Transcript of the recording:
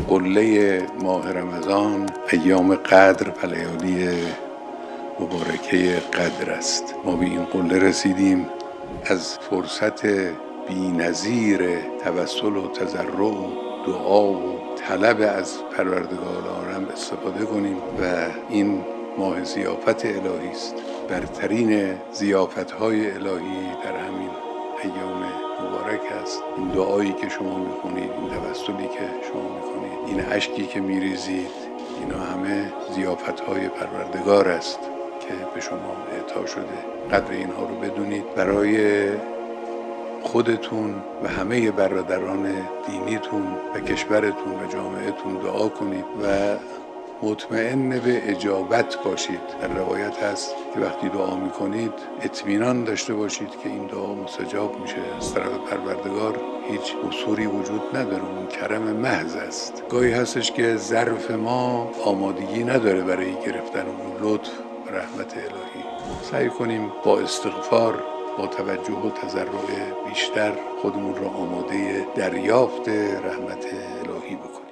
قله ماه رمضان ایام قدر و لیالی مبارکه قدر است. ما به این قله رسیدیم، از فرصت بی‌نظیر توسل و تضرع و دعا و طلب از پروردگار عالم استفاده کنیم و این ماه ضیافت الهی است، برترین ضیافت‌های الهی در همین ایام مبارک است. این دعایی که شما می‌خونید، این توسلی که شما می‌کنید، این اشکی که می‌ریزید، اینا همه ضیافت‌های پروردگار است که به شما اعطا شده. قدر اینها رو بدونید، برای خودتون و همه برادران دینیتون و کشورتون و جامعهتون دعا کنید و مطمئن به اجابت باشید. در روایت هست که وقتی دعا میکنید اطمینان داشته باشید که این دعا مستجاب میشه. از طرف پروردگار هیچ قصوری وجود نداره، اون کرم محض است. گاهی هستش که ظرف ما آمادگی نداره برای گرفتن اون لطف و رحمت الهی. سعی کنیم با استغفار، با توجه و تضرع بیشتر خودمون را آماده دریافت رحمت الهی بکنیم.